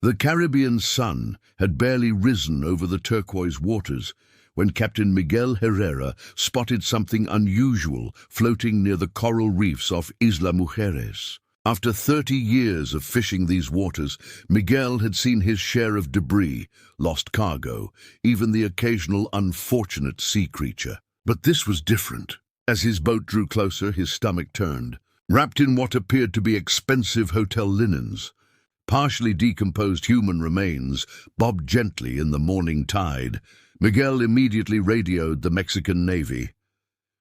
The Caribbean sun had barely risen over the turquoise waters when Captain Miguel Herrera spotted something unusual floating near the coral reefs off Isla Mujeres. After 30 years of fishing these waters, Miguel had seen his share of debris, lost cargo, even the occasional unfortunate sea creature. But this was different. As his boat drew closer, his stomach turned. Wrapped in what appeared to be expensive hotel linens, partially decomposed human remains bobbed gently in the morning tide. Miguel immediately radioed the Mexican Navy.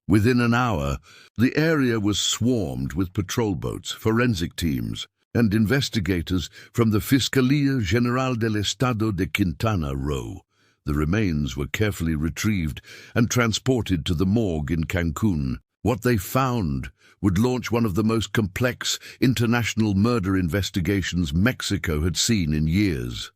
Within an hour, the area was swarmed with patrol boats, forensic teams, and investigators from the Fiscalía General del Estado de Quintana Roo. The remains were carefully retrieved and transported to the morgue in Cancun. What they found would launch one of the most complex international murder investigations Mexico had seen in years.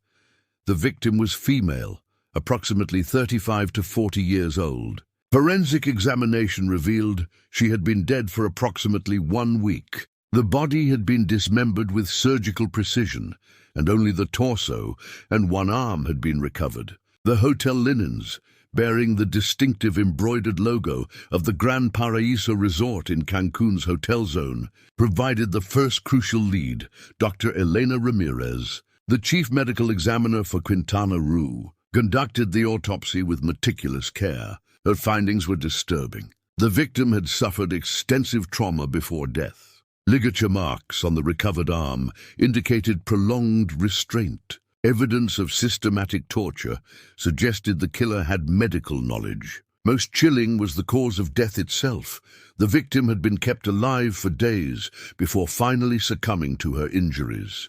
The victim was female, approximately 35 to 40 years old. Forensic examination revealed she had been dead for approximately 1 week. The body had been dismembered with surgical precision, and only the torso and one arm had been recovered. The hotel linens, bearing the distinctive embroidered logo of the Gran Paraíso Resort in Cancun's hotel zone, provided the first crucial lead. Dr. Elena Ramirez, the chief medical examiner for Quintana Roo, conducted the autopsy with meticulous care. Her findings were disturbing. The victim had suffered extensive trauma before death. Ligature marks on the recovered arm indicated prolonged restraint. Evidence of systematic torture suggested the killer had medical knowledge. Most chilling was the cause of death itself. The victim had been kept alive for days before finally succumbing to her injuries.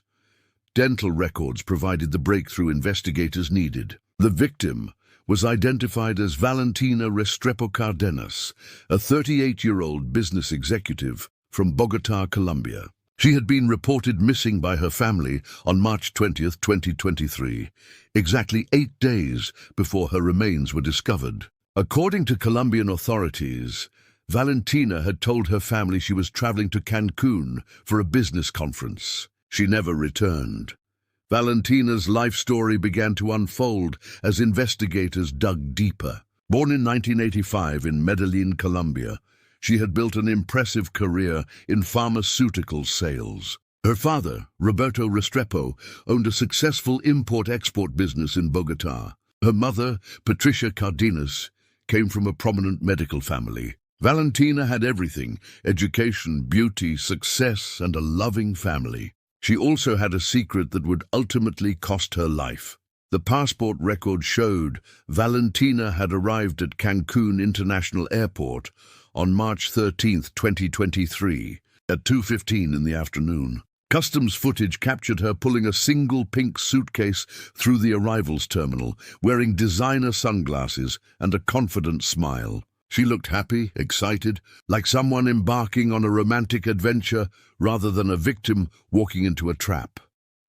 Dental records provided the breakthrough investigators needed. The victim was identified as Valentina Restrepo Cardenas, a 38-year-old business executive from Bogotá, Colombia. She had been reported missing by her family on March 20, 2023, exactly 8 days before her remains were discovered. According to Colombian authorities, Valentina had told her family she was traveling to Cancun for a business conference. She never returned. Valentina's life story began to unfold as investigators dug deeper. Born in 1985 in Medellin, Colombia, she had built an impressive career in pharmaceutical sales. Her father, Roberto Restrepo, owned a successful import-export business in Bogotá. Her mother, Patricia Cardenas, came from a prominent medical family. Valentina had everything: education, beauty, success, and a loving family. She also had a secret that would ultimately cost her life. The passport record showed Valentina had arrived at Cancun International Airport on March 13, 2023, at 2:15 in the afternoon. Customs footage captured her pulling a single pink suitcase through the arrivals terminal, wearing designer sunglasses and a confident smile. She looked happy, excited, like someone embarking on a romantic adventure rather than a victim walking into a trap.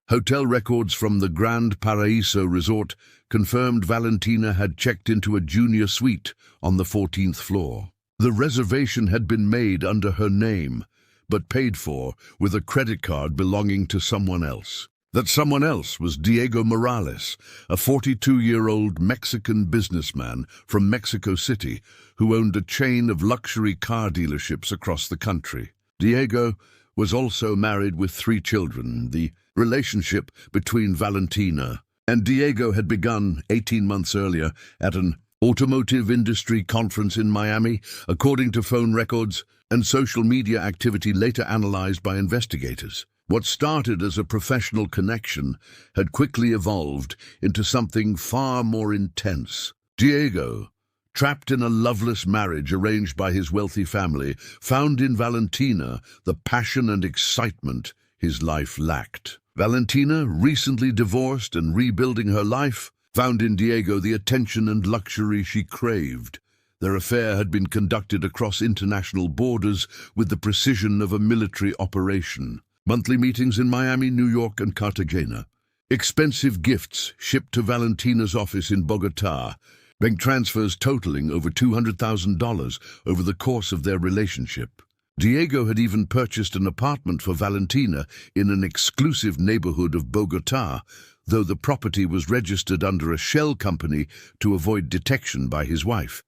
Hotel records from the Gran Paraíso Resort confirmed Valentina had checked into a junior suite on the 14th floor. The reservation had been made under her name, but paid for with a credit card belonging to someone else. That someone else was Diego Morales, a 42-year-old Mexican businessman from Mexico City who owned a chain of luxury car dealerships across the country. Diego was also married with 3 children. The relationship between Valentina and Diego had begun 18 months earlier at an automotive industry conference in Miami, according to phone records and social media activity later analyzed by investigators. What started as a professional connection had quickly evolved into something far more intense. Diego, trapped in a loveless marriage arranged by his wealthy family, found in Valentina the passion and excitement his life lacked. Valentina, recently divorced and rebuilding her life, found in Diego the attention and luxury she craved. Their affair had been conducted across international borders with the precision of a military operation. Monthly meetings in Miami, New York, and Cartagena. Expensive gifts shipped to Valentina's office in Bogotá. Bank transfers totaling over $200,000 over the course of their relationship. Diego had even purchased an apartment for Valentina in an exclusive neighborhood of Bogotá, though the property was registered under a shell company to avoid detection by his wife.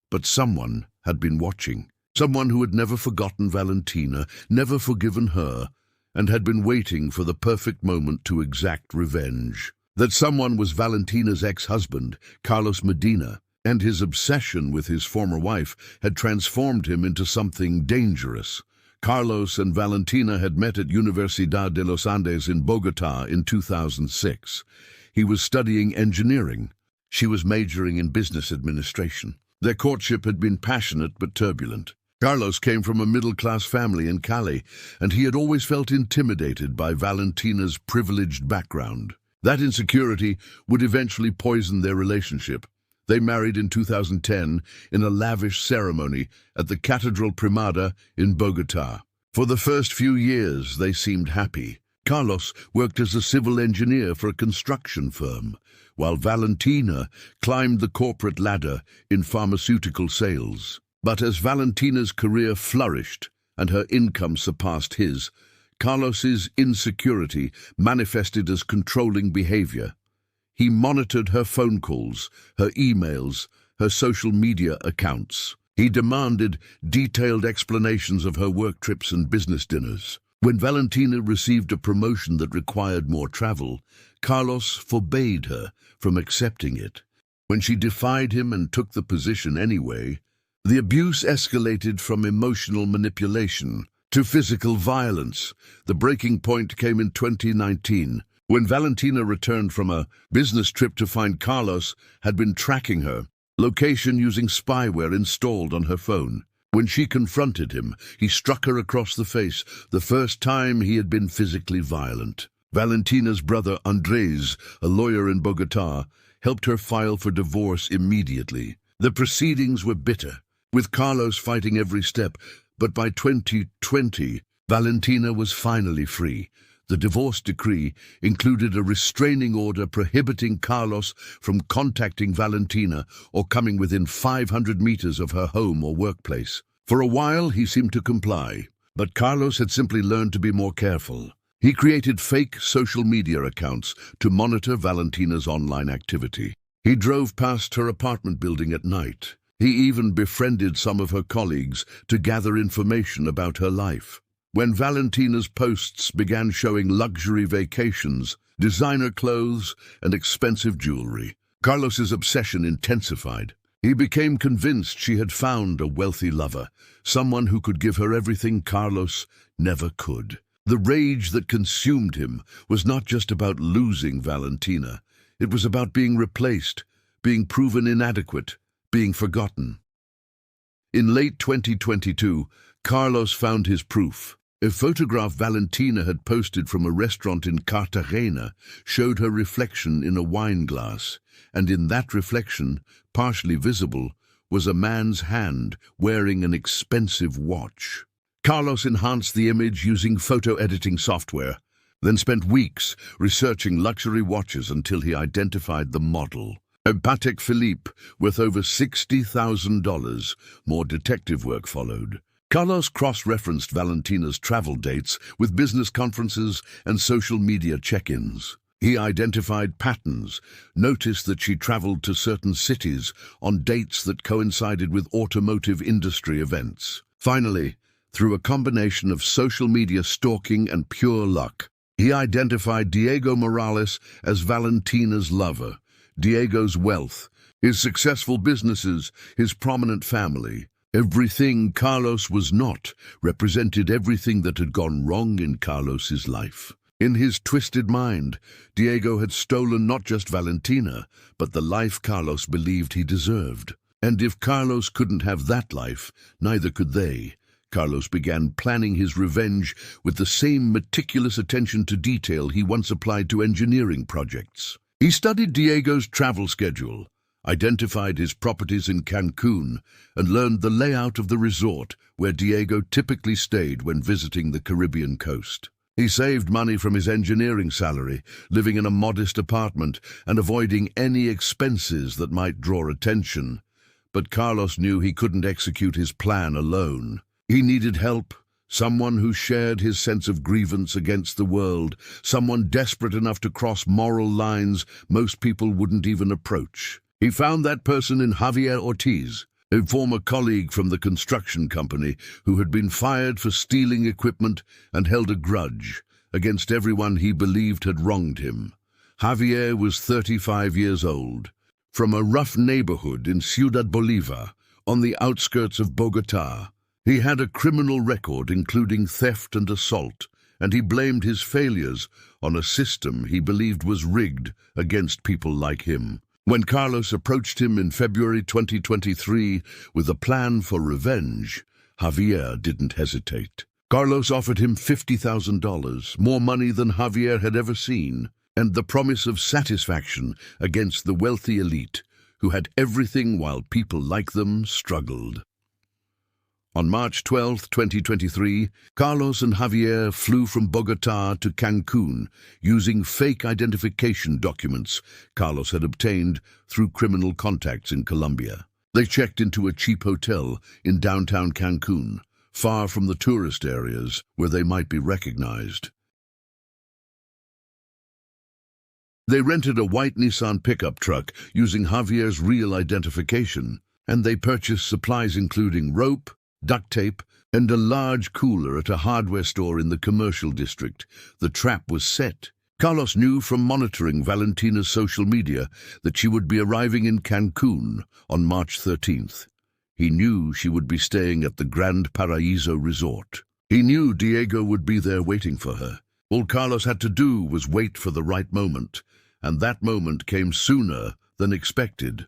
But someone had been watching. Someone who had never forgotten Valentina, never forgiven her, and had been waiting for the perfect moment to exact revenge. That someone was Valentina's ex-husband, Carlos Medina, and his obsession with his former wife had transformed him into something dangerous. Carlos and Valentina had met at Universidad de los Andes in Bogotá in 2006. He was studying engineering. She was majoring in business administration. Their courtship had been passionate but turbulent. Carlos came from a middle-class family in Cali, and he had always felt intimidated by Valentina's privileged background. That insecurity would eventually poison their relationship. They married in 2010 in a lavish ceremony at the Catedral Primada in Bogotá. For the first few years, they seemed happy. Carlos worked as a civil engineer for a construction firm, while Valentina climbed the corporate ladder in pharmaceutical sales. But as Valentina's career flourished and her income surpassed his, Carlos's insecurity manifested as controlling behavior. He monitored her phone calls, her emails, her social media accounts. He demanded detailed explanations of her work trips and business dinners. When Valentina received a promotion that required more travel, Carlos forbade her from accepting it. When she defied him and took the position anyway, the abuse escalated from emotional manipulation to physical violence. The breaking point came in 2019, when Valentina returned from a business trip to find Carlos had been tracking her location using spyware installed on her phone. When she confronted him, he struck her across the face, the first time he had been physically violent. Valentina's brother Andrés, a lawyer in Bogotá, helped her file for divorce immediately. The proceedings were bitter, with Carlos fighting every step, but by 2020, Valentina was finally free. The divorce decree included a restraining order prohibiting Carlos from contacting Valentina or coming within 500 meters of her home or workplace. For a while, he seemed to comply, but Carlos had simply learned to be more careful. He created fake social media accounts to monitor Valentina's online activity. He drove past her apartment building at night. He even befriended some of her colleagues to gather information about her life. When Valentina's posts began showing luxury vacations, designer clothes, and expensive jewelry, Carlos's obsession intensified. He became convinced she had found a wealthy lover, someone who could give her everything Carlos never could. The rage that consumed him was not just about losing Valentina. It was about being replaced, being proven inadequate, being forgotten. In late 2022, Carlos found his proof. A photograph Valentina had posted from a restaurant in Cartagena showed her reflection in a wine glass, and in that reflection, partially visible, was a man's hand wearing an expensive watch. Carlos enhanced the image using photo editing software, then spent weeks researching luxury watches until he identified the model. A Patek Philippe worth over $60,000. More detective work followed. Carlos cross-referenced Valentina's travel dates with business conferences and social media check-ins. He identified patterns, noticed that she traveled to certain cities on dates that coincided with automotive industry events. Finally, through a combination of social media stalking and pure luck, he identified Diego Morales as Valentina's lover. Diego's wealth, his successful businesses, his prominent family. Everything Carlos was not represented everything that had gone wrong in Carlos's life. In his twisted mind, Diego had stolen not just Valentina, but the life Carlos believed he deserved. And if Carlos couldn't have that life, neither could they. Carlos began planning his revenge with the same meticulous attention to detail he once applied to engineering projects. He studied Diego's travel schedule, identified his properties in Cancun, and learned the layout of the resort where Diego typically stayed when visiting the Caribbean coast. He saved money from his engineering salary, living in a modest apartment and avoiding any expenses that might draw attention. But Carlos knew he couldn't execute his plan alone. He needed help, someone who shared his sense of grievance against the world, someone desperate enough to cross moral lines most people wouldn't even approach. He found that person in Javier Ortiz, a former colleague from the construction company who had been fired for stealing equipment and held a grudge against everyone he believed had wronged him. Javier was 35 years old, from a rough neighborhood in Ciudad Bolívar, on the outskirts of Bogotá. He had a criminal record including theft and assault, and he blamed his failures on a system he believed was rigged against people like him. When Carlos approached him in February 2023 with a plan for revenge, Javier didn't hesitate. Carlos offered him $50,000, more money than Javier had ever seen, and the promise of satisfaction against the wealthy elite, who had everything while people like them struggled. On March 12, 2023, Carlos and Javier flew from Bogotá to Cancun using fake identification documents Carlos had obtained through criminal contacts in Colombia. They checked into a cheap hotel in downtown Cancun, far from the tourist areas where they might be recognized. They rented a white Nissan pickup truck using Javier's real identification, and they purchased supplies including rope, duct tape, and a large cooler at a hardware store in the commercial district. The trap was set. Carlos knew from monitoring Valentina's social media that she would be arriving in Cancun on March 13th. He knew she would be staying at the Grand Paraíso resort. He knew Diego would be there waiting for her. All Carlos had to do was wait for the right moment, and that moment came sooner than expected.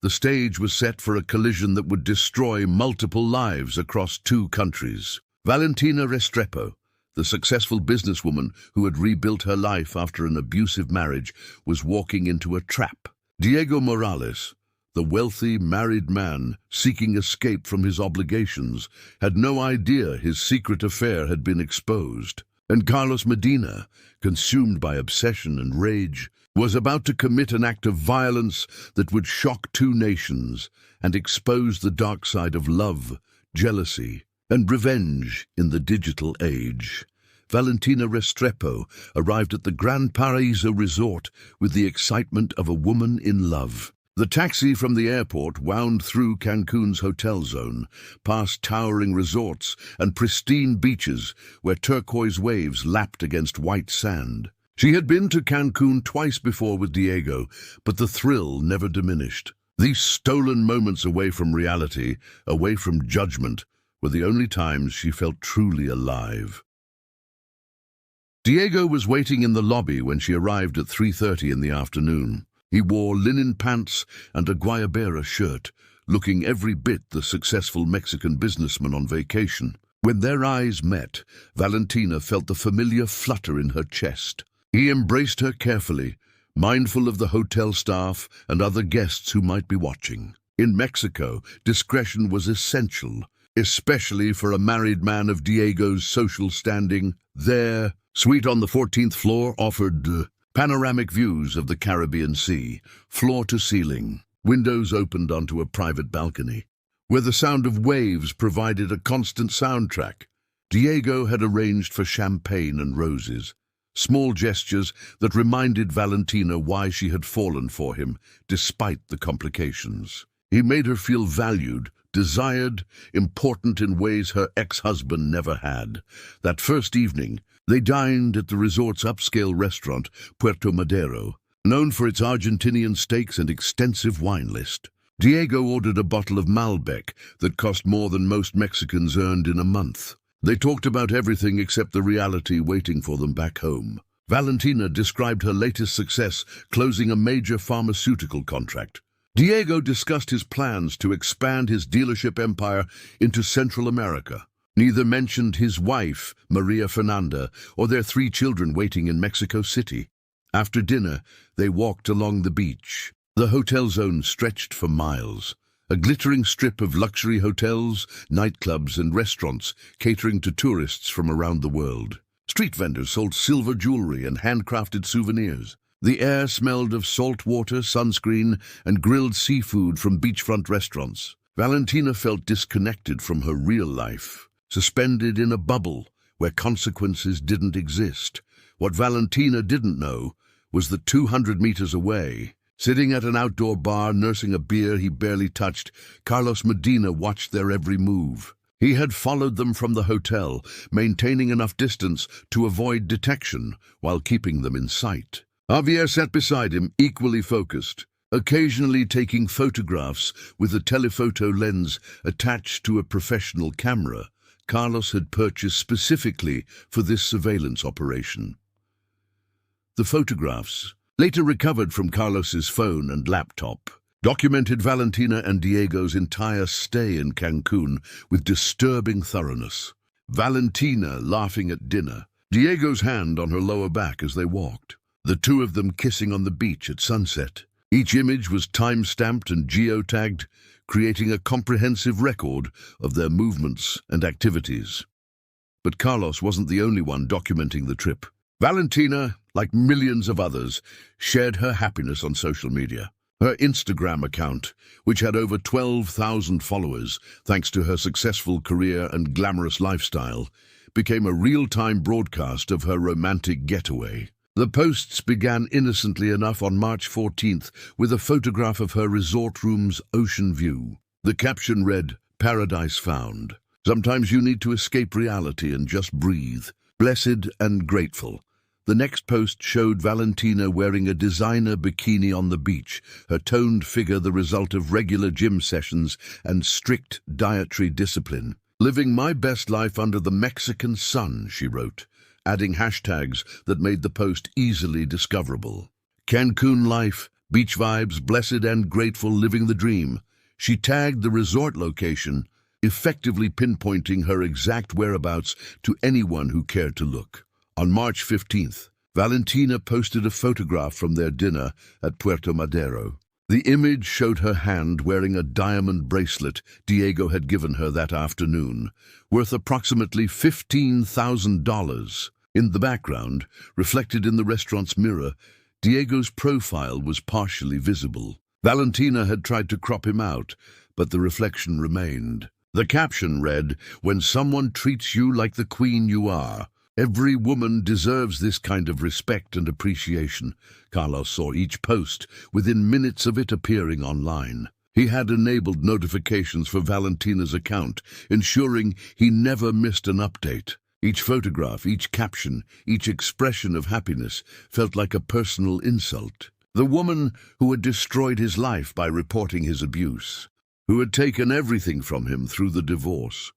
The stage was set for a collision that would destroy multiple lives across 2 countries. Valentina Restrepo, the successful businesswoman who had rebuilt her life after an abusive marriage, was walking into a trap. Diego Morales, the wealthy married man seeking escape from his obligations, had no idea his secret affair had been exposed. And Carlos Medina, consumed by obsession and rage, was about to commit an act of violence that would shock 2 nations and expose the dark side of love, jealousy, and revenge in the digital age. Valentina Restrepo arrived at the Grand Paraíso resort with the excitement of a woman in love. The taxi from the airport wound through Cancun's hotel zone, past towering resorts and pristine beaches where turquoise waves lapped against white sand. She had been to Cancun twice before with Diego, but the thrill never diminished. These stolen moments away from reality, away from judgment, were the only times she felt truly alive. Diego was waiting in the lobby when she arrived at 3:30 in the afternoon. He wore linen pants and a guayabera shirt, looking every bit the successful Mexican businessman on vacation. When their eyes met, Valentina felt the familiar flutter in her chest. He embraced her carefully, mindful of the hotel staff and other guests who might be watching. In Mexico, discretion was essential, especially for a married man of Diego's social standing. Their suite on the 14th floor offered panoramic views of the Caribbean Sea, floor to ceiling. Windows opened onto a private balcony, where the sound of waves provided a constant soundtrack. Diego had arranged for champagne and roses, small gestures that reminded Valentina why she had fallen for him, despite the complications. He made her feel valued, desired, important in ways her ex-husband never had. That first evening, they dined at the resort's upscale restaurant, Puerto Madero, known for its Argentinian steaks and extensive wine list. Diego ordered a bottle of Malbec that cost more than most Mexicans earned in a month. They talked about everything except the reality waiting for them back home. Valentina described her latest success, closing a major pharmaceutical contract. Diego discussed his plans to expand his dealership empire into Central America. Neither mentioned his wife, Maria Fernanda, or their 3 children waiting in Mexico City. After dinner, they walked along the beach. The hotel zone stretched for miles, a glittering strip of luxury hotels, nightclubs, and restaurants catering to tourists from around the world. Street vendors sold silver jewelry and handcrafted souvenirs. The air smelled of salt water, sunscreen, and grilled seafood from beachfront restaurants. Valentina felt disconnected from her real life, suspended in a bubble where consequences didn't exist. What Valentina didn't know was that 200 meters away, sitting at an outdoor bar nursing a beer he barely touched, Carlos Medina watched their every move. He had followed them from the hotel, maintaining enough distance to avoid detection while keeping them in sight. Javier sat beside him, equally focused, occasionally taking photographs with a telephoto lens attached to a professional camera Carlos had purchased specifically for this surveillance operation. The photographs, later recovered from Carlos's phone and laptop, documented Valentina and Diego's entire stay in Cancun with disturbing thoroughness. Valentina laughing at dinner, Diego's hand on her lower back as they walked, the two of them kissing on the beach at sunset. Each image was time-stamped and geotagged, creating a comprehensive record of their movements and activities. But Carlos wasn't the only one documenting the trip. Valentina, like millions of others, shared her happiness on social media. Her Instagram account, which had over 12,000 followers thanks to her successful career and glamorous lifestyle, became a real-time broadcast of her romantic getaway. The posts began innocently enough on March 14th with a photograph of her resort room's ocean view. The caption read, "Paradise found. Sometimes you need to escape reality and just breathe. Blessed and grateful." The next post showed Valentina wearing a designer bikini on the beach, her toned figure the result of regular gym sessions and strict dietary discipline. "Living my best life under the Mexican sun," she wrote, adding hashtags that made the post easily discoverable. Cancun life, beach vibes, blessed and grateful, living the dream. She tagged the resort location, effectively pinpointing her exact whereabouts to anyone who cared to look. On March 15th, Valentina posted a photograph from their dinner at Puerto Madero. The image showed her hand wearing a diamond bracelet Diego had given her that afternoon, worth approximately $15,000. In the background, reflected in the restaurant's mirror, Diego's profile was partially visible. Valentina had tried to crop him out, but the reflection remained. The caption read, "When someone treats you like the queen you are, every woman deserves this kind of respect and appreciation." Carlos saw each post within minutes of it appearing online. He had enabled notifications for Valentina's account, ensuring he never missed an update. Each photograph, each caption, each expression of happiness felt like a personal insult. The woman who had destroyed his life by reporting his abuse, who had taken everything from him through the divorce,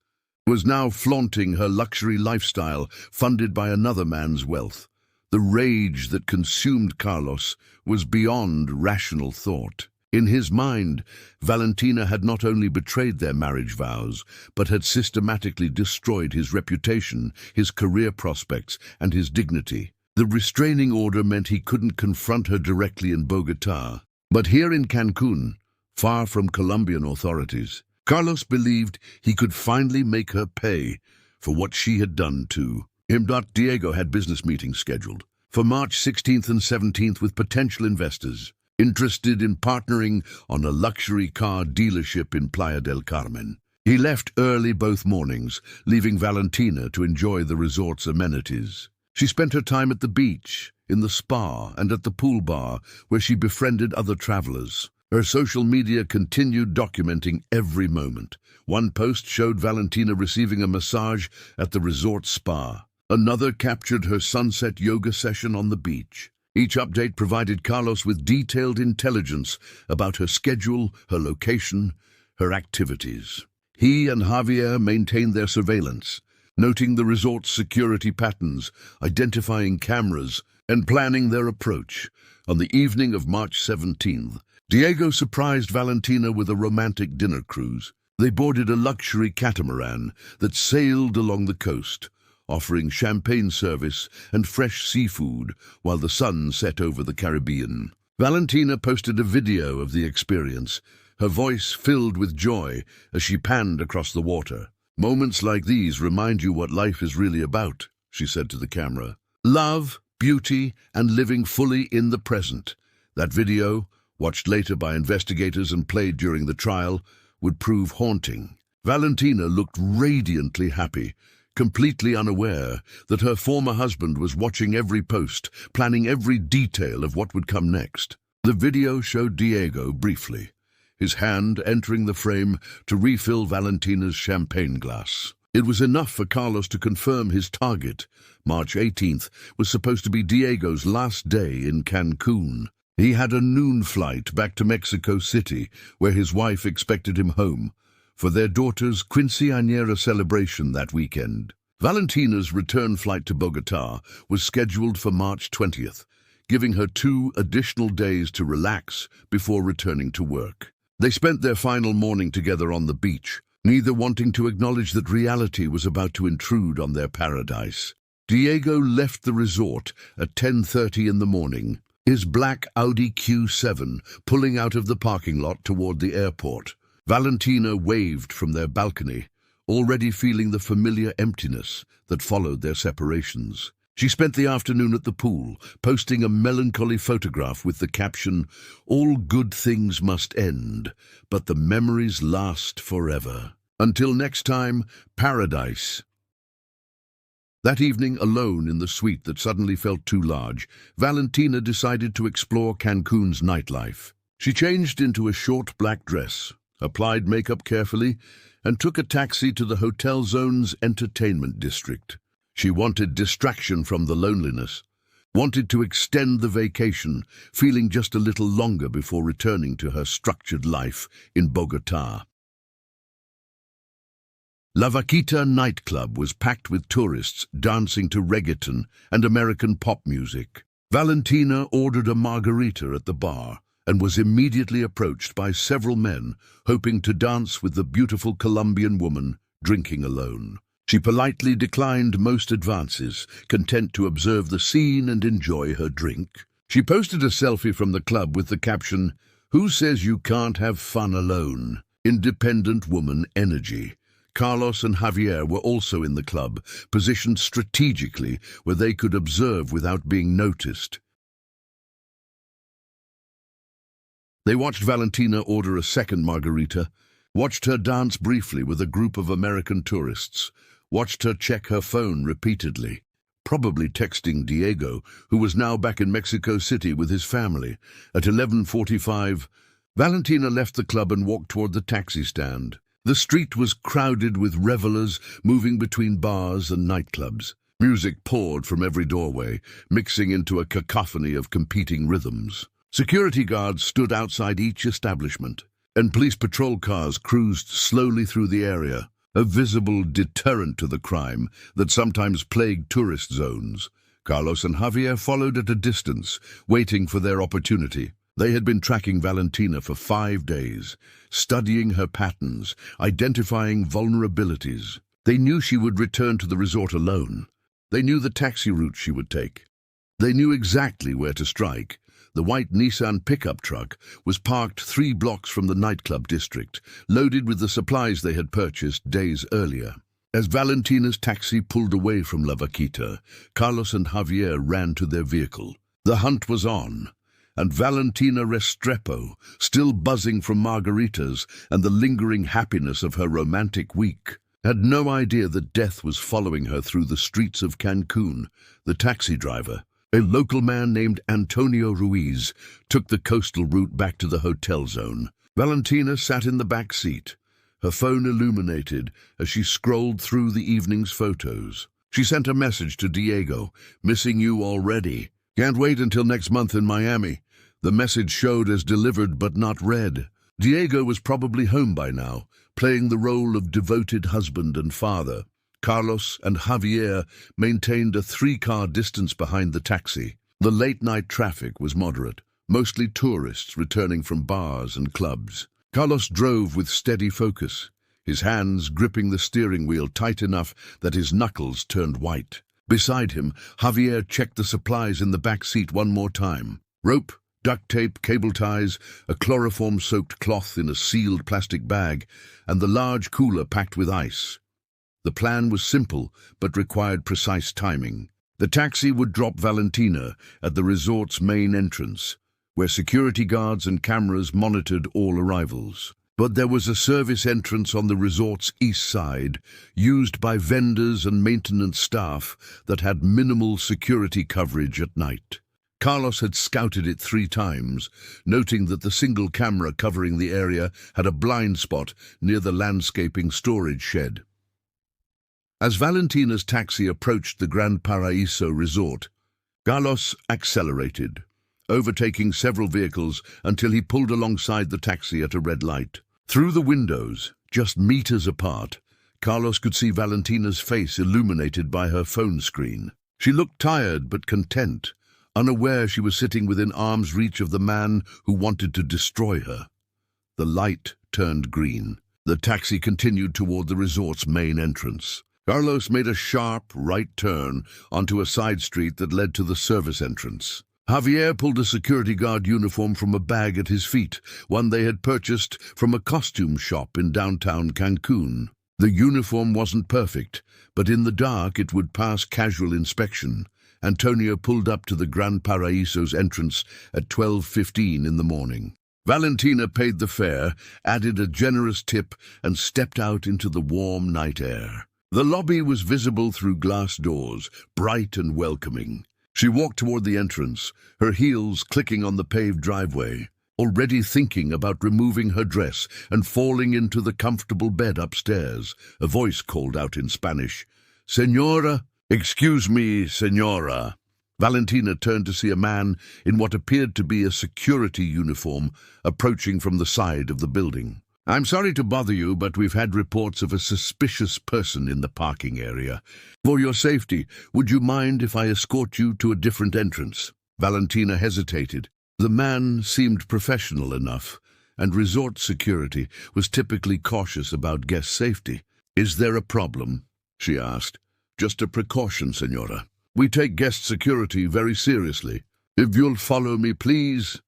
was now flaunting her luxury lifestyle funded by another man's wealth. The rage that consumed Carlos was beyond rational thought. In his mind, Valentina had not only betrayed their marriage vows, but had systematically destroyed his reputation, his career prospects, and his dignity. The restraining order meant he couldn't confront her directly in Bogotá. But here in Cancun, far from Colombian authorities, Carlos believed he could finally make her pay for what she had done to him. Diego had business meetings scheduled for March 16th and 17th with potential investors interested in partnering on a luxury car dealership in Playa del Carmen. He left early both mornings, leaving Valentina to enjoy the resort's amenities. She spent her time at the beach, in the spa, and at the pool bar, where she befriended other travelers. Her social media continued documenting every moment. One post showed Valentina receiving a massage at the resort spa. Another captured her sunset yoga session on the beach. Each update provided Carlos with detailed intelligence about her schedule, her location, her activities. He and Javier maintained their surveillance, noting the resort's security patterns, identifying cameras, and planning their approach. On the evening of March 17th, Diego surprised Valentina with a romantic dinner cruise. They boarded a luxury catamaran that sailed along the coast, offering champagne service and fresh seafood while the sun set over the Caribbean. Valentina posted a video of the experience, her voice filled with joy as she panned across the water. "Moments like these remind you what life is really about," she said to the camera. "Love, beauty, and living fully in the present." That video, watched later by investigators and played during the trial, would prove haunting. Valentina looked radiantly happy, completely unaware that her former husband was watching every post, planning every detail of what would come next. The video showed Diego briefly, his hand entering the frame to refill Valentina's champagne glass. It was enough for Carlos to confirm his target. March 18th was supposed to be Diego's last day in Cancun. He had a noon flight back to Mexico City, where his wife expected him home for their daughter's quinceañera celebration that weekend. Valentina's return flight to Bogotá was scheduled for March 20th, giving her 2 additional days to relax before returning to work. They spent their final morning together on the beach, neither wanting to acknowledge that reality was about to intrude on their paradise. Diego left the resort at 10:30 in the morning, his black Audi Q7 pulling out of the parking lot toward the airport. Valentina waved from their balcony, already feeling the familiar emptiness that followed their separations. She spent the afternoon at the pool, posting a melancholy photograph with the caption, "All good things must end, but the memories last forever. Until next time, paradise." That evening, alone in the suite that suddenly felt too large, Valentina decided to explore Cancun's nightlife. She changed into a short black dress, applied makeup carefully, and took a taxi to the hotel zone's entertainment district. She wanted distraction from the loneliness, wanted to extend the vacation, feeling just a little longer before returning to her structured life in Bogotá. La Vaquita nightclub was packed with tourists dancing to reggaeton and American pop music. Valentina ordered a margarita at the bar and was immediately approached by several men hoping to dance with the beautiful Colombian woman drinking alone. She politely declined most advances, content to observe the scene and enjoy her drink. She posted a selfie from the club with the caption, "Who says you can't have fun alone? Independent woman energy." Carlos and Javier were also in the club, positioned strategically where they could observe without being noticed. They watched Valentina order a second margarita, watched her dance briefly with a group of American tourists, watched her check her phone repeatedly, probably texting Diego, who was now back in Mexico City with his family. At 11:45, Valentina left the club and walked toward the taxi stand. The street was crowded with revelers moving between bars and nightclubs. Music poured from every doorway, mixing into a cacophony of competing rhythms. Security guards stood outside each establishment, and police patrol cars cruised slowly through the area, a visible deterrent to the crime that sometimes plagued tourist zones. Carlos and Javier followed at a distance, waiting for their opportunity. They had been tracking Valentina for 5 days, studying her patterns, identifying vulnerabilities. They knew she would return to the resort alone. They knew the taxi route she would take. They knew exactly where to strike. The white Nissan pickup truck was parked 3 blocks from the nightclub district, loaded with the supplies they had purchased days earlier. As Valentina's taxi pulled away from La Vaquita, Carlos and Javier ran to their vehicle. The hunt was on, and Valentina Restrepo, still buzzing from margaritas and the lingering happiness of her romantic week, had no idea that death was following her through the streets of Cancun. The taxi driver, a local man named Antonio Ruiz, took the coastal route back to the hotel zone. Valentina sat in the back seat, her phone illuminated as she scrolled through the evening's photos. She sent a message to Diego, "Missing you already. Can't wait until next month in Miami." The message showed as delivered but not read. Diego was probably home by now, playing the role of devoted husband and father. Carlos and Javier maintained a 3-car distance behind the taxi. The late-night traffic was moderate, mostly tourists returning from bars and clubs. Carlos drove with steady focus, his hands gripping the steering wheel tight enough that his knuckles turned white. Beside him, Javier checked the supplies in the back seat one more time. Rope, duct tape, cable ties, a chloroform-soaked cloth in a sealed plastic bag, and the large cooler packed with ice. The plan was simple, but required precise timing. The taxi would drop Valentina at the resort's main entrance, where security guards and cameras monitored all arrivals. But there was a service entrance on the resort's east side, used by vendors and maintenance staff, that had minimal security coverage at night. Carlos had scouted it 3 times, noting that the single camera covering the area had a blind spot near the landscaping storage shed. As Valentina's taxi approached the Gran Paraíso resort, Carlos accelerated, overtaking several vehicles until he pulled alongside the taxi at a red light. Through the windows, just meters apart, Carlos could see Valentina's face illuminated by her phone screen. She looked tired but content, unaware she was sitting within arm's reach of the man who wanted to destroy her. The light turned green. The taxi continued toward the resort's main entrance. Carlos made a sharp right turn onto a side street that led to the service entrance. Javier pulled a security guard uniform from a bag at his feet, one they had purchased from a costume shop in downtown Cancun. The uniform wasn't perfect, but in the dark it would pass casual inspection. Antonio pulled up to the Gran Paraíso's entrance at 12:15 in the morning. Valentina paid the fare, added a generous tip, and stepped out into the warm night air. The lobby was visible through glass doors, bright and welcoming. She walked toward the entrance, her heels clicking on the paved driveway, already thinking about removing her dress and falling into the comfortable bed upstairs. A voice called out in Spanish, "Señora!" "Excuse me, señora." Valentina turned to see a man in what appeared to be a security uniform approaching from the side of the building. "I'm sorry to bother you, but we've had reports of a suspicious person in the parking area. For your safety, would you mind if I escort you to a different entrance?" Valentina hesitated. The man seemed professional enough, and resort security was typically cautious about guest safety. "Is there a problem?" she asked. "Just a precaution, señora. We take guest security very seriously. If you'll follow me, please."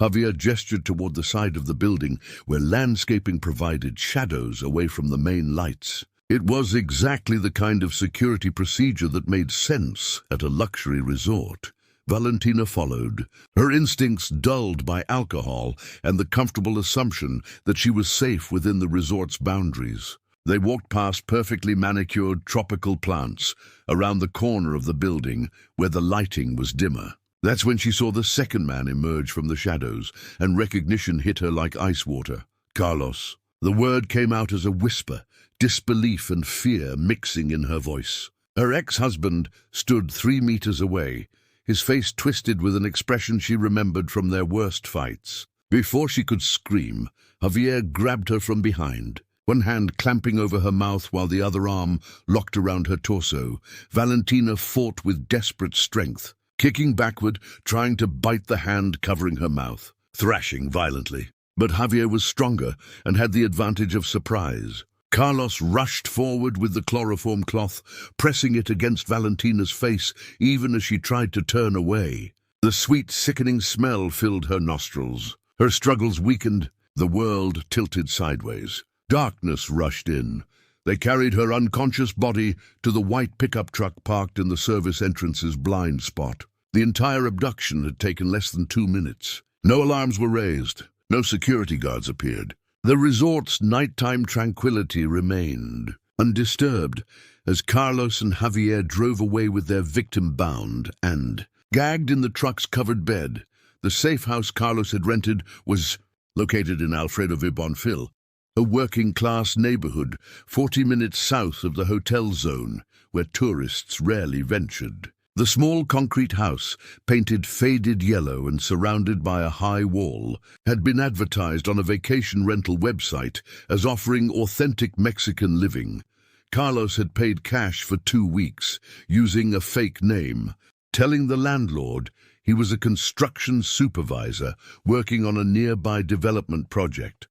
Javier gestured toward the side of the building where landscaping provided shadows away from the main lights. It was exactly the kind of security procedure that made sense at a luxury resort. Valentina followed, her instincts dulled by alcohol and the comfortable assumption that she was safe within the resort's boundaries. They walked past perfectly manicured tropical plants around the corner of the building where the lighting was dimmer. That's when she saw the second man emerge from the shadows, and recognition hit her like ice water. "Carlos." The word came out as a whisper, disbelief and fear mixing in her voice. Her ex-husband stood 3 meters away, his face twisted with an expression she remembered from their worst fights. Before she could scream, Javier grabbed her from behind, one hand clamping over her mouth while the other arm locked around her torso. Valentina fought with desperate strength, kicking backward, trying to bite the hand covering her mouth, thrashing violently. But Javier was stronger and had the advantage of surprise. Carlos rushed forward with the chloroform cloth, pressing it against Valentina's face even as she tried to turn away. The sweet, sickening smell filled her nostrils. Her struggles weakened. The world tilted sideways. Darkness rushed in. They carried her unconscious body to the white pickup truck parked in the service entrance's blind spot. The entire abduction had taken less than 2 minutes. No alarms were raised. No security guards appeared. The resort's nighttime tranquility remained undisturbed as Carlos and Javier drove away with their victim bound and gagged in the truck's covered bed. The safe house Carlos had rented was located in Alfredo Vibonfil, a working-class neighborhood 40 minutes south of the hotel zone where tourists rarely ventured. The small concrete house, painted faded yellow and surrounded by a high wall, had been advertised on a vacation rental website as offering authentic Mexican living. Carlos had paid cash for 2 weeks, using a fake name, telling the landlord he was a construction supervisor working on a nearby development project.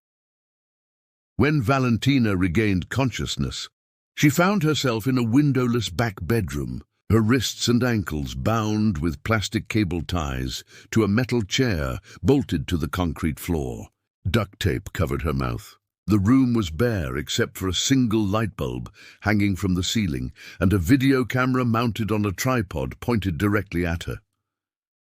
When Valentina regained consciousness, she found herself in a windowless back bedroom, her wrists and ankles bound with plastic cable ties to a metal chair bolted to the concrete floor. Duct tape covered her mouth. The room was bare except for a single light bulb hanging from the ceiling and a video camera mounted on a tripod pointed directly at her.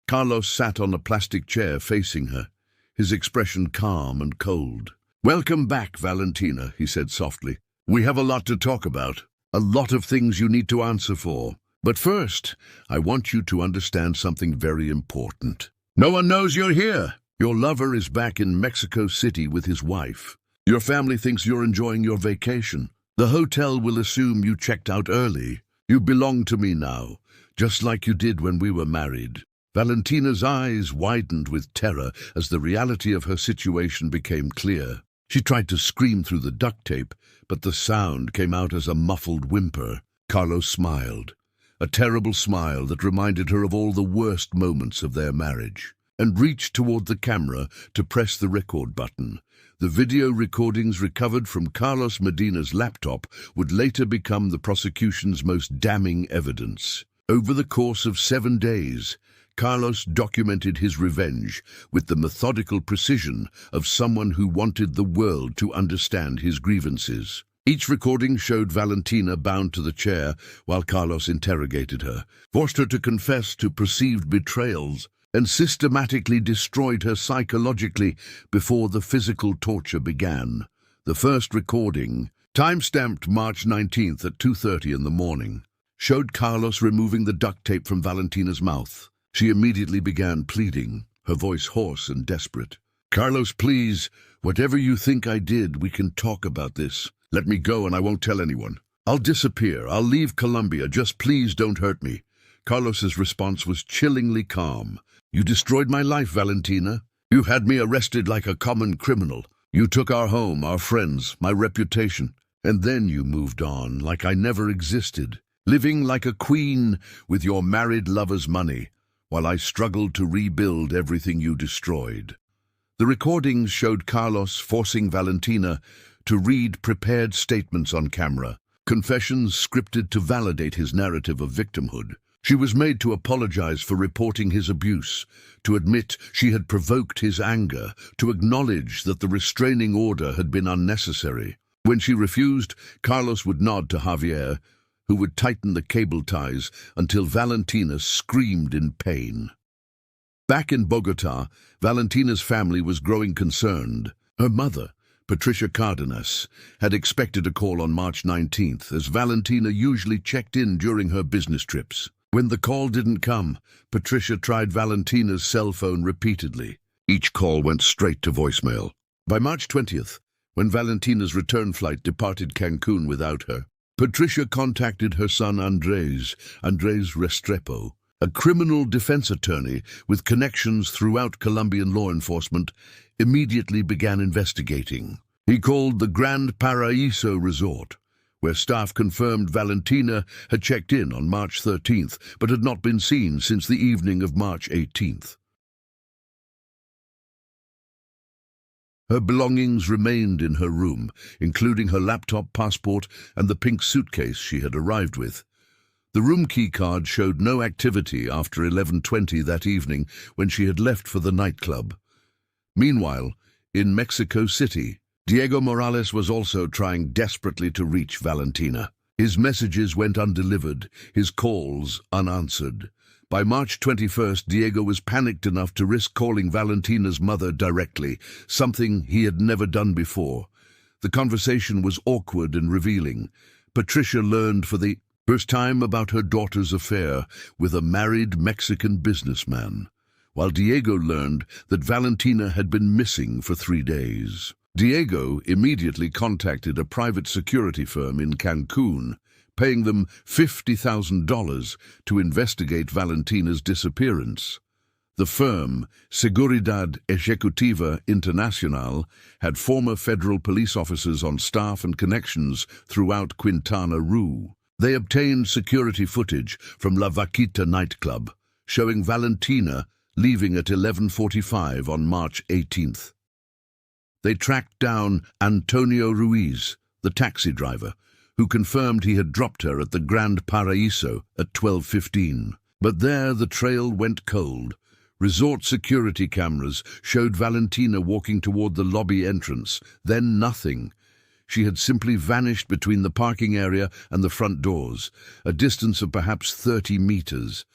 Carlos sat on a plastic chair facing her, his expression calm and cold. "Welcome back, Valentina," he said softly. "We have a lot to talk about, a lot of things you need to answer for. But first, I want you to understand something very important. No one knows you're here. Your lover is back in Mexico City with his wife. Your family thinks you're enjoying your vacation. The hotel will assume you checked out early. You belong to me now, just like you did when we were married." Valentina's eyes widened with terror as the reality of her situation became clear. She tried to scream through the duct tape, but the sound came out as a muffled whimper. Carlos smiled, a terrible smile that reminded her of all the worst moments of their marriage, and reached toward the camera to press the record button. The video recordings recovered from Carlos Medina's laptop would later become the prosecution's most damning evidence. Over the course of 7 days, Carlos documented his revenge with the methodical precision of someone who wanted the world to understand his grievances. Each recording showed Valentina bound to the chair while Carlos interrogated her, forced her to confess to perceived betrayals, and systematically destroyed her psychologically before the physical torture began. The first recording, time-stamped March 19th at 2:30 in the morning, showed Carlos removing the duct tape from Valentina's mouth. She immediately began pleading, her voice hoarse and desperate. "Carlos, please, whatever you think I did, we can talk about this. Let me go and I won't tell anyone. I'll disappear. I'll leave Colombia. Just please don't hurt me." Carlos's response was chillingly calm. "You destroyed my life, Valentina. You had me arrested like a common criminal. You took our home, our friends, my reputation. And then you moved on like I never existed, living like a queen with your married lover's money, while I struggled to rebuild everything you destroyed." The recordings showed Carlos forcing Valentina to read prepared statements on camera, confessions scripted to validate his narrative of victimhood. She was made to apologize for reporting his abuse, to admit she had provoked his anger, to acknowledge that the restraining order had been unnecessary. When she refused, Carlos would nod to Javier, who would tighten the cable ties until Valentina screamed in pain. Back in Bogotá, Valentina's family was growing concerned. Her mother, Patricia Cardenas, had expected a call on March 19th, as Valentina usually checked in during her business trips. When the call didn't come, Patricia tried Valentina's cell phone repeatedly. Each call went straight to voicemail. By March 20th, when Valentina's return flight departed Cancun without her, Patricia contacted her son Andrés Restrepo, a criminal defense attorney with connections throughout Colombian law enforcement, immediately began investigating. He called the Grand Paraíso Resort, where staff confirmed Valentina had checked in on March 13th but had not been seen since the evening of March 18th. Her belongings remained in her room, including her laptop, passport, and the pink suitcase she had arrived with. The room key card showed no activity after 11:20 that evening when she had left for the nightclub. Meanwhile, in Mexico City, Diego Morales was also trying desperately to reach Valentina. His messages went undelivered, his calls unanswered. By March 21st, Diego was panicked enough to risk calling Valentina's mother directly, something he had never done before. The conversation was awkward and revealing. Patricia learned for the first time about her daughter's affair with a married Mexican businessman, while Diego learned that Valentina had been missing for 3 days. Diego immediately contacted a private security firm in Cancun, paying them $50,000 to investigate Valentina's disappearance. The firm, Seguridad Ejecutiva Internacional, had former federal police officers on staff and connections throughout Quintana Roo. They obtained security footage from La Vaquita nightclub, showing Valentina leaving at 11:45 on March 18th. They tracked down Antonio Ruiz, the taxi driver, who confirmed he had dropped her at the Grand Paraíso at 12:15. But there the trail went cold. Resort security cameras showed Valentina walking toward the lobby entrance, then nothing. She had simply vanished between the parking area and the front doors, a distance of perhaps 30 meters.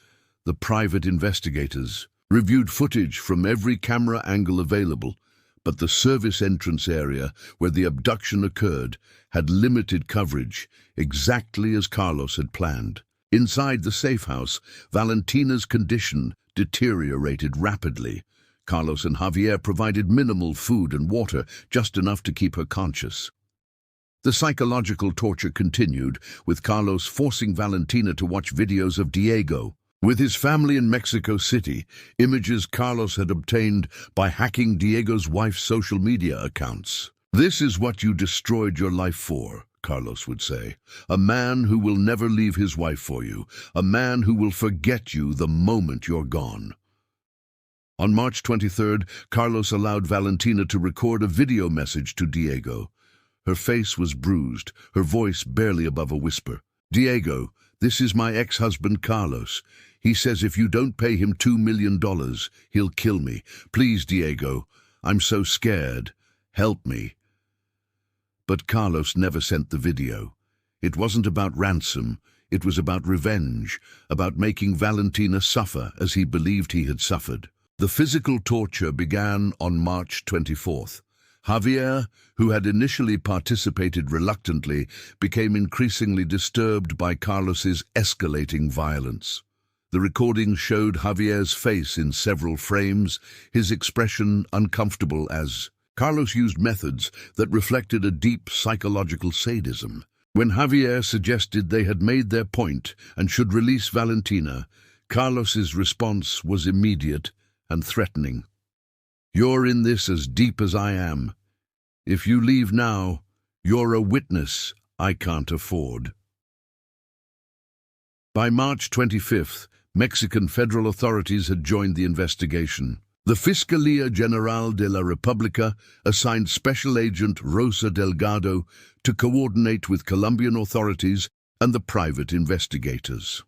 The private investigators reviewed footage from every camera angle available, But the service entrance area where the abduction occurred had limited coverage, exactly as Carlos had planned. Inside the safe house, Valentina's condition deteriorated rapidly. Carlos and Javier provided minimal food and water, just enough to keep her conscious. The psychological torture continued, with Carlos forcing Valentina to watch videos of Diego. With his family in Mexico City, images Carlos had obtained by hacking Diego's wife's social media accounts. "This is what you destroyed your life for," Carlos would say. "A man who will never leave his wife for you. A man who will forget you the moment you're gone." On March 23rd, Carlos allowed Valentina to record a video message to Diego. Her face was bruised, her voice barely above a whisper. "Diego, this is my ex-husband Carlos. He says if you don't pay him $2 million, he'll kill me. Please, Diego, I'm so scared. Help me." But Carlos never sent the video. It wasn't about ransom. It was about revenge, about making Valentina suffer as he believed he had suffered. The physical torture began on March 24th. Javier, who had initially participated reluctantly, became increasingly disturbed by Carlos's escalating violence. The recording showed Javier's face in several frames, his expression uncomfortable as Carlos used methods that reflected a deep psychological sadism. When Javier suggested they had made their point and should release Valentina, Carlos's response was immediate and threatening. "You're in this as deep as I am. If you leave now, you're a witness I can't afford." By March 25th, Mexican federal authorities had joined the investigation. The Fiscalía General de la República assigned Special Agent Rosa Delgado to coordinate with Colombian authorities and the private investigators.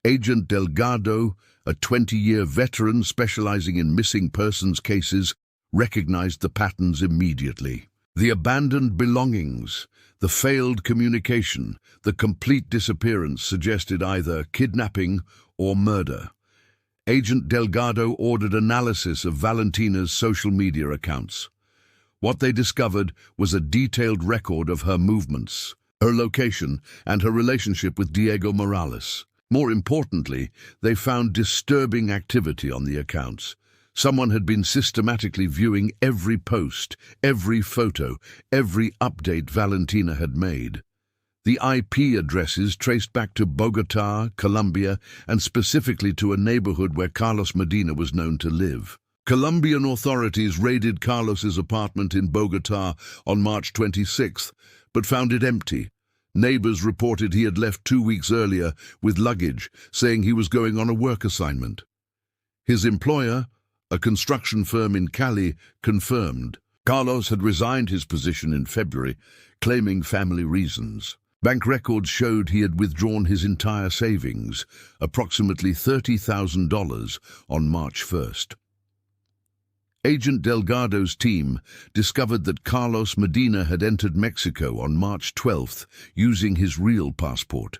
Agent Delgado, a 20-year veteran specializing in missing persons cases, recognized the patterns immediately. The abandoned belongings, the failed communication, the complete disappearance suggested either kidnapping or murder. Agent Delgado ordered analysis of Valentina's social media accounts. What they discovered was a detailed record of her movements, her location, and her relationship with Diego Morales. More importantly, they found disturbing activity on the accounts. Someone had been systematically viewing every post, every photo, every update Valentina had made. The IP addresses traced back to Bogotá, Colombia, and specifically to a neighborhood where Carlos Medina was known to live. Colombian authorities raided Carlos's apartment in Bogotá on March 26th, but found it empty. Neighbors reported he had left 2 weeks earlier with luggage, saying he was going on a work assignment. His employer, a construction firm in Cali, confirmed. Carlos had resigned his position in February, claiming family reasons. Bank records showed he had withdrawn his entire savings, approximately $30,000, on March 1st. Agent Delgado's team discovered that Carlos Medina had entered Mexico on March 12th using his real passport.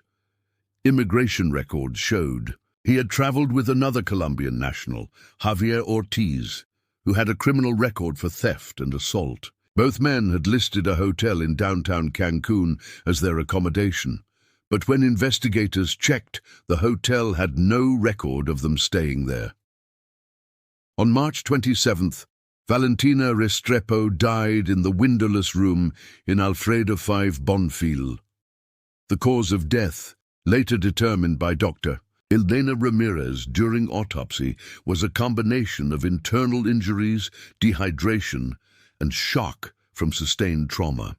Immigration records showed he had traveled with another Colombian national, Javier Ortiz, who had a criminal record for theft and assault. Both men had listed a hotel in downtown Cancun as their accommodation, but when investigators checked, the hotel had no record of them staying there. On March 27th, Valentina Restrepo died in the windowless room in Alfredo 5 Bonfil. The cause of death, later determined by Dr. Elena Ramirez during autopsy, was a combination of internal injuries, dehydration, and shock from sustained trauma.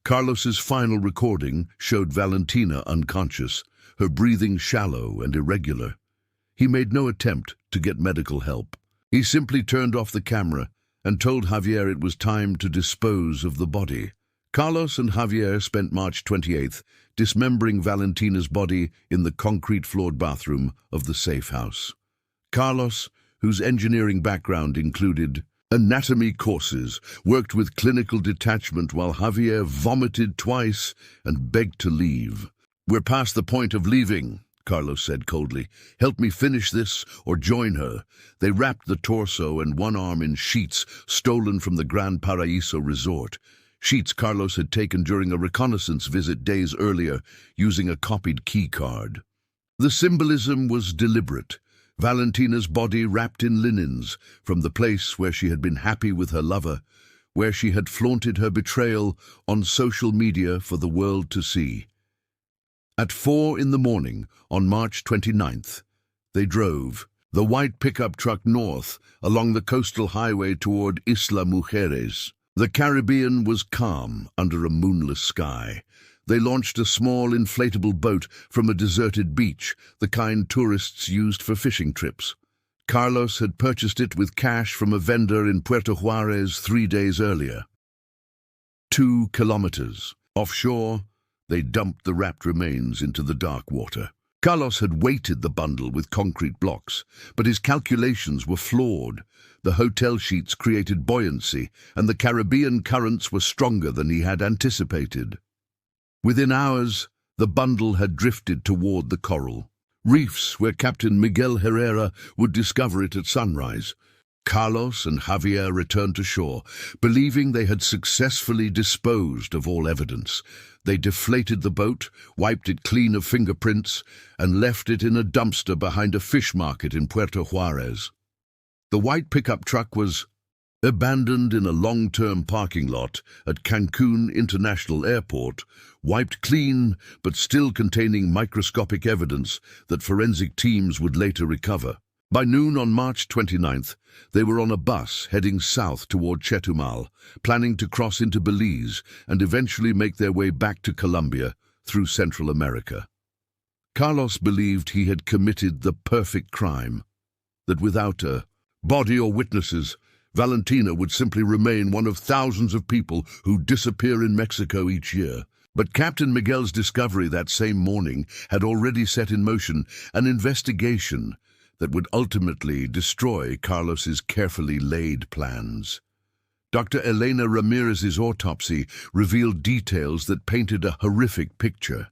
Carlos's final recording showed Valentina unconscious, her breathing shallow and irregular. He made no attempt to get medical help. He simply turned off the camera and told Javier it was time to dispose of the body. Carlos and Javier spent March 28th dismembering Valentina's body in the concrete-floored bathroom of the safe house. Carlos, whose engineering background included anatomy courses, worked with clinical detachment while Javier vomited twice and begged to leave. "We're past the point of leaving," Carlos said coldly. "Help me finish this or join her." They wrapped the torso and one arm in sheets stolen from the Gran Paraíso resort. Sheets Carlos had taken during a reconnaissance visit days earlier using a copied key card. The symbolism was deliberate. Valentina's body wrapped in linens from the place where she had been happy with her lover, where she had flaunted her betrayal on social media for the world to see. At 4 in the morning on March 29th, they drove the white pickup truck north along the coastal highway toward Isla Mujeres. The Caribbean was calm under a moonless sky. They launched a small inflatable boat from a deserted beach, the kind tourists used for fishing trips. Carlos had purchased it with cash from a vendor in Puerto Juarez 3 days earlier. 2 kilometers offshore, they dumped the wrapped remains into the dark water. Carlos had weighted the bundle with concrete blocks, but his calculations were flawed. The hotel sheets created buoyancy, and the Caribbean currents were stronger than he had anticipated. Within hours, the bundle had drifted toward the coral reefs where Captain Miguel Herrera would discover it at sunrise. Carlos and Javier returned to shore, believing they had successfully disposed of all evidence. They deflated the boat, wiped it clean of fingerprints, and left it in a dumpster behind a fish market in Puerto Juarez. The white pickup truck was abandoned in a long-term parking lot at Cancun International Airport, wiped clean but still containing microscopic evidence that forensic teams would later recover. By noon on March 29th, they were on a bus heading south toward Chetumal, planning to cross into Belize and eventually make their way back to Colombia through Central America. Carlos believed he had committed the perfect crime, that without a body or witnesses, Valentina would simply remain one of thousands of people who disappear in Mexico each year. But Captain Miguel's discovery that same morning had already set in motion an investigation that would ultimately destroy Carlos's carefully laid plans. Dr. Elena Ramirez's autopsy revealed details that painted a horrific picture.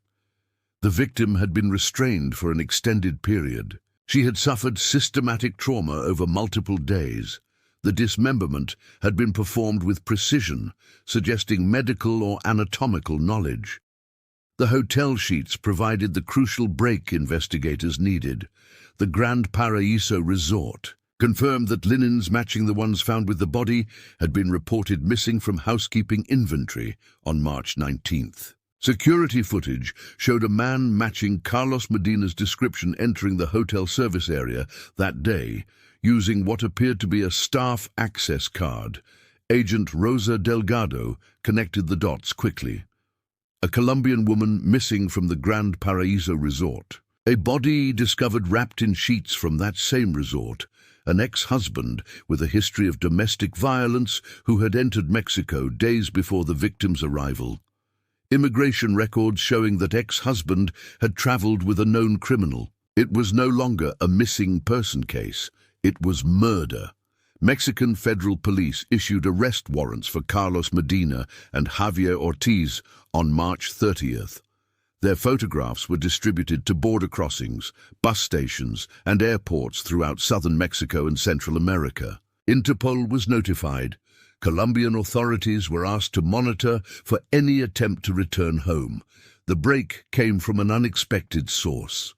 The victim had been restrained for an extended period. She had suffered systematic trauma over multiple days. The dismemberment had been performed with precision, suggesting medical or anatomical knowledge. The hotel sheets provided the crucial break investigators needed. The Grand Paraíso resort confirmed that linens matching the ones found with the body had been reported missing from housekeeping inventory on March 19th. Security footage showed a man matching Carlos Medina's description entering the hotel service area that day using what appeared to be a staff access card. Agent Rosa Delgado connected the dots quickly. A Colombian woman missing from the Grand Paraíso resort. A body discovered wrapped in sheets from that same resort. An ex-husband with a history of domestic violence who had entered Mexico days before the victim's arrival. Immigration records showing that ex-husband had traveled with a known criminal. It was no longer a missing person case. It was murder. Mexican federal police issued arrest warrants for Carlos Medina and Javier Ortiz on March 30th. Their photographs were distributed to border crossings, bus stations, and airports throughout southern Mexico and Central America. Interpol was notified. Colombian authorities were asked to monitor for any attempt to return home. The break came from an unexpected source.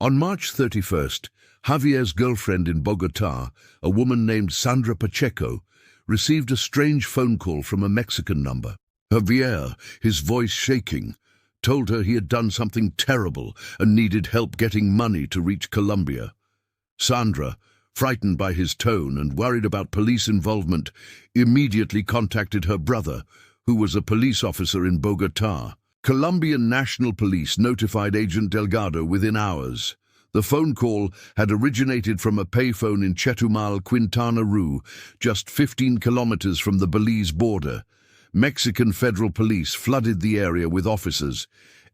On March 31st, Javier's girlfriend in Bogotá, a woman named Sandra Pacheco, received a strange phone call from a Mexican number. Javier, his voice shaking, told her he had done something terrible and needed help getting money to reach Colombia. Sandra, frightened by his tone and worried about police involvement, immediately contacted her brother, who was a police officer in Bogotá. Colombian National Police notified Agent Delgado within hours. The phone call had originated from a payphone in Chetumal, Quintana Roo, just 15 kilometers from the Belize border. Mexican federal police flooded the area with officers.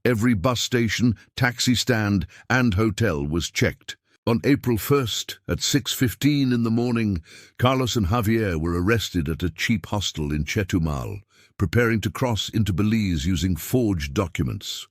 Every bus station, taxi stand, and hotel was checked. On April 1st, at 6:15 in the morning, Carlos and Javier were arrested at a cheap hostel in Chetumal, preparing to cross into Belize using forged documents.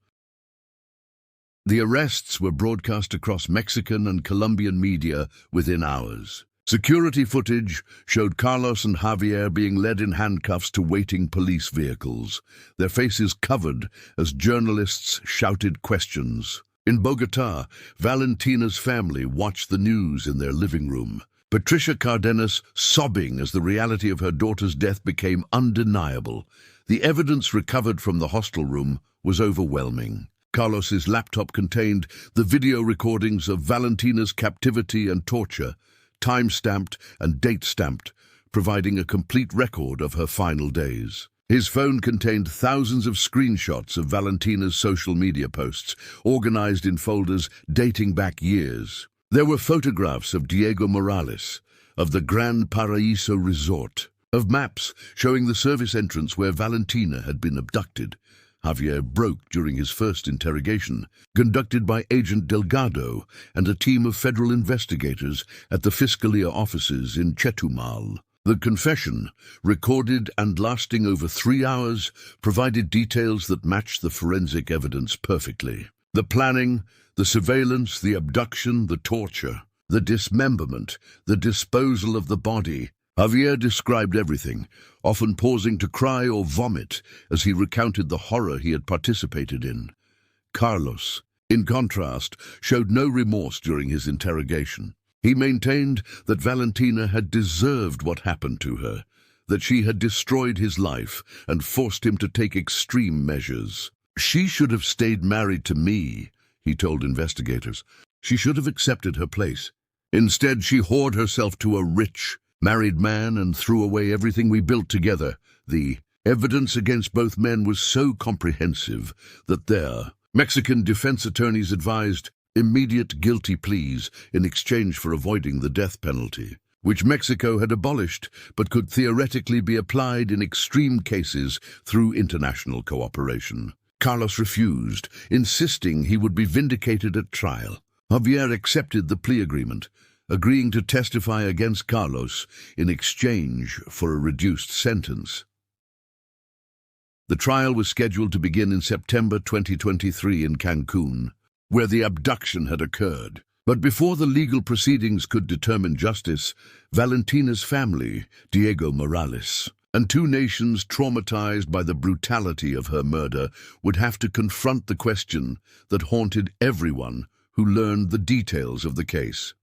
The arrests were broadcast across Mexican and Colombian media within hours. Security footage showed Carlos and Javier being led in handcuffs to waiting police vehicles, their faces covered as journalists shouted questions. In Bogotá, Valentina's family watched the news in their living room. Patricia Cardenas sobbing as the reality of her daughter's death became undeniable. The evidence recovered from the hostel room was overwhelming. Carlos's laptop contained the video recordings of Valentina's captivity and torture, time-stamped and date-stamped, providing a complete record of her final days. His phone contained thousands of screenshots of Valentina's social media posts, organized in folders dating back years. There were photographs of Diego Morales, of the Gran Paraíso resort, of maps showing the service entrance where Valentina had been abducted. Javier broke during his first interrogation, conducted by Agent Delgado and a team of federal investigators at the Fiscalia offices in Chetumal. The confession, recorded and lasting over 3 hours, provided details that matched the forensic evidence perfectly. The planning, the surveillance, the abduction, the torture, the dismemberment, the disposal of the body. Javier described everything, often pausing to cry or vomit as he recounted the horror he had participated in. Carlos, in contrast, showed no remorse during his interrogation. He maintained that Valentina had deserved what happened to her, that she had destroyed his life and forced him to take extreme measures. "She should have stayed married to me," he told investigators. "She should have accepted her place. Instead, she whored herself to a rich, married man and threw away everything we built together." The evidence against both men was so comprehensive that their Mexican defense attorneys advised immediate guilty pleas in exchange for avoiding the death penalty, which Mexico had abolished but could theoretically be applied in extreme cases through international cooperation. Carlos refused, insisting he would be vindicated at trial. Javier accepted the plea agreement, agreeing to testify against Carlos in exchange for a reduced sentence. The trial was scheduled to begin in September 2023 in Cancun, where the abduction had occurred. But before the legal proceedings could determine justice, Valentina's family, Diego Morales, and 2 nations traumatized by the brutality of her murder would have to confront the question that haunted everyone who learned the details of the case.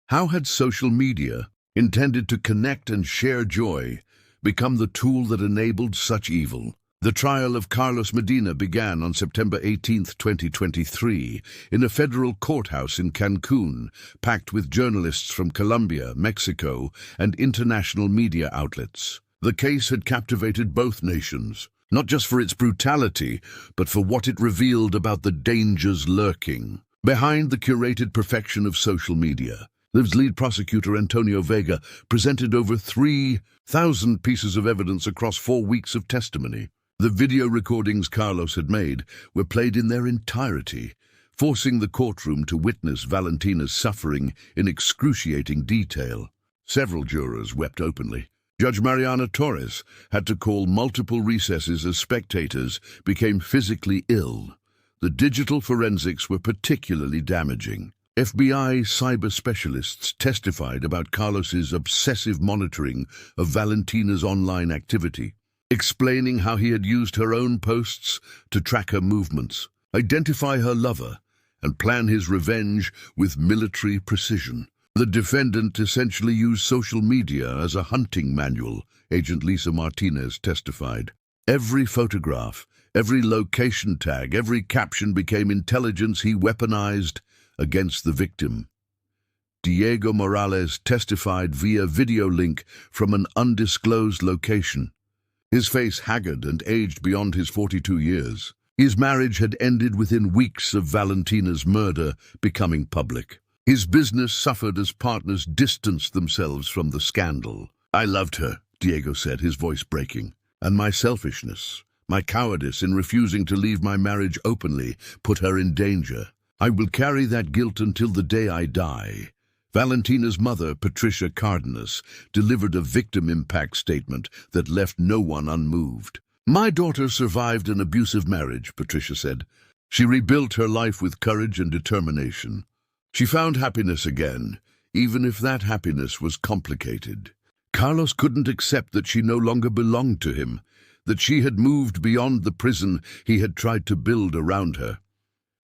How had social media, intended to connect and share joy, become the tool that enabled such evil? The trial of Carlos Medina began on September 18, 2023, in a federal courthouse in Cancun, packed with journalists from Colombia, Mexico, and international media outlets. The case had captivated both nations, not just for its brutality, but for what it revealed about the dangers lurking behind the curated perfection of social media. Liv's lead prosecutor, Antonio Vega, presented over 3,000 pieces of evidence across 4 weeks of testimony. The video recordings Carlos had made were played in their entirety, forcing the courtroom to witness Valentina's suffering in excruciating detail. Several jurors wept openly. Judge Mariana Torres had to call multiple recesses as spectators became physically ill. The digital forensics were particularly damaging. FBI cyber specialists testified about Carlos's obsessive monitoring of Valentina's online activity, explaining how he had used her own posts to track her movements, identify her lover, and plan his revenge with military precision. The defendant essentially used social media as a hunting manual, Agent Lisa Martinez testified. Every photograph, every location tag, every caption became intelligence he weaponized against the victim. Diego Morales testified via video link from an undisclosed location, his face haggard and aged beyond his 42 years. His marriage had ended within weeks of Valentina's murder becoming public. His business suffered as partners distanced themselves from the scandal. "I loved her," Diego said, his voice breaking, "and my selfishness, my cowardice in refusing to leave my marriage openly, put her in danger. I will carry that guilt until the day I die." Valentina's mother, Patricia Cardenas, delivered a victim impact statement that left no one unmoved. "My daughter survived an abusive marriage," Patricia said. She rebuilt her life with courage and determination. She found happiness again, even if that happiness was complicated. Carlos couldn't accept that she no longer belonged to him, that she had moved beyond the prison he had tried to build around her.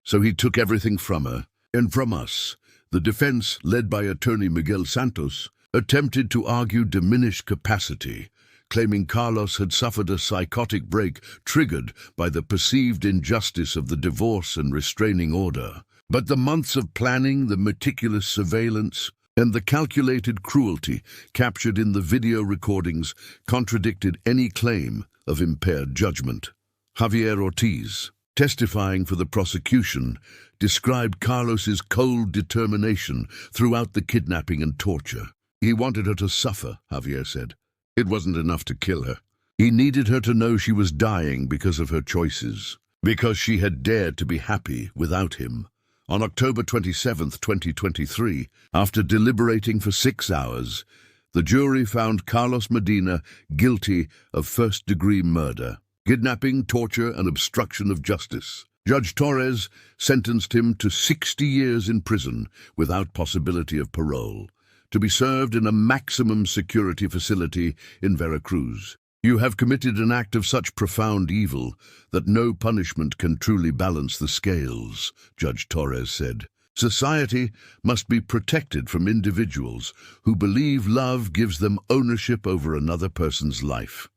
So he took everything from her, and from us. The defense, led by attorney Miguel Santos, attempted to argue diminished capacity, claiming Carlos had suffered a psychotic break triggered by the perceived injustice of the divorce and restraining order. But the months of planning, the meticulous surveillance, and the calculated cruelty captured in the video recordings contradicted any claim of impaired judgment. Javier Ortiz, testifying for the prosecution, described Carlos's cold determination throughout the kidnapping and torture. He wanted her to suffer, Javier said. It wasn't enough to kill her. He needed her to know she was dying because of her choices, because she had dared to be happy without him. On October 27, 2023, after deliberating for 6 hours, the jury found Carlos Medina guilty of first-degree murder, kidnapping, torture, and obstruction of justice. Judge Torres sentenced him to 60 years in prison without possibility of parole, to be served in a maximum security facility in Veracruz. You have committed an act of such profound evil that no punishment can truly balance the scales, Judge Torres said. Society must be protected from individuals who believe love gives them ownership over another person's life.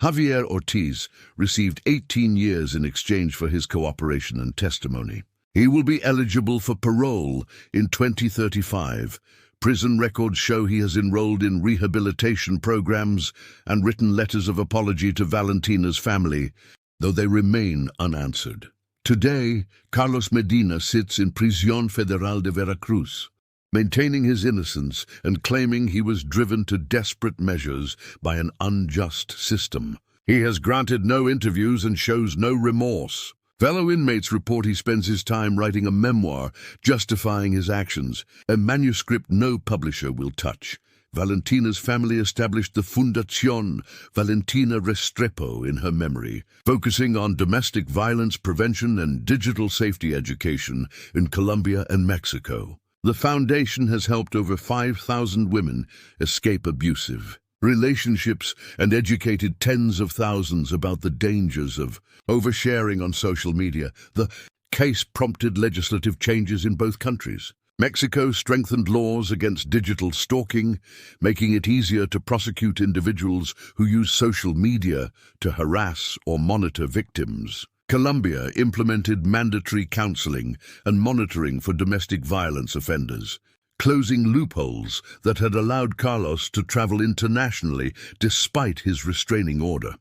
Javier Ortiz received 18 years in exchange for his cooperation and testimony. He will be eligible for parole in 2035. Prison records show he has enrolled in rehabilitation programs and written letters of apology to Valentina's family, though they remain unanswered. Today, Carlos Medina sits in Prisión Federal de Veracruz, maintaining his innocence and claiming he was driven to desperate measures by an unjust system. He has granted no interviews and shows no remorse. Fellow inmates report he spends his time writing a memoir justifying his actions, a manuscript no publisher will touch. Valentina's family established the Fundación Valentina Restrepo in her memory, focusing on domestic violence prevention and digital safety education in Colombia and Mexico. The foundation has helped over 5,000 women escape abusive relationships and educated tens of thousands about the dangers of oversharing on social media. The case prompted legislative changes in both countries. Mexico strengthened laws against digital stalking, making it easier to prosecute individuals who use social media to harass or monitor victims. Colombia implemented mandatory counseling and monitoring for domestic violence offenders, closing loopholes that had allowed Carlos to travel internationally despite his restraining order.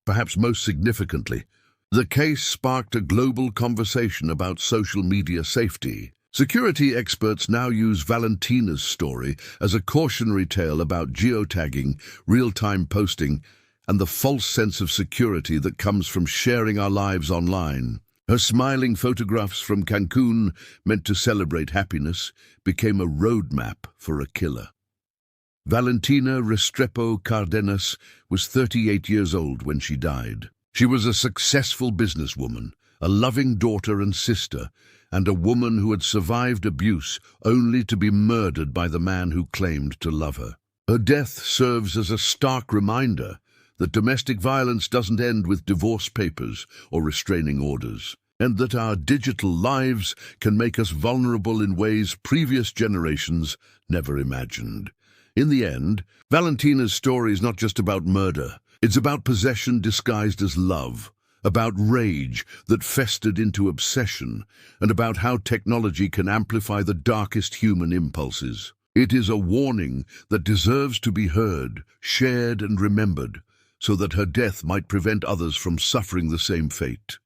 Perhaps most significantly, the case sparked a global conversation about social media safety. Security experts now use Valentina's story as a cautionary tale about geotagging, real-time posting, and the false sense of security that comes from sharing our lives online. Her smiling photographs from Cancun, meant to celebrate happiness, became a roadmap for a killer. Valentina Restrepo Cardenas was 38 years old when she died. She was a successful businesswoman, a loving daughter and sister, and a woman who had survived abuse only to be murdered by the man who claimed to love her. Her death serves as a stark reminder that domestic violence doesn't end with divorce papers or restraining orders, and that our digital lives can make us vulnerable in ways previous generations never imagined. In the end, Valentina's story is not just about murder. It's about possession disguised as love, about rage that festered into obsession, and about how technology can amplify the darkest human impulses. It is a warning that deserves to be heard, shared, and remembered, so that her death might prevent others from suffering the same fate.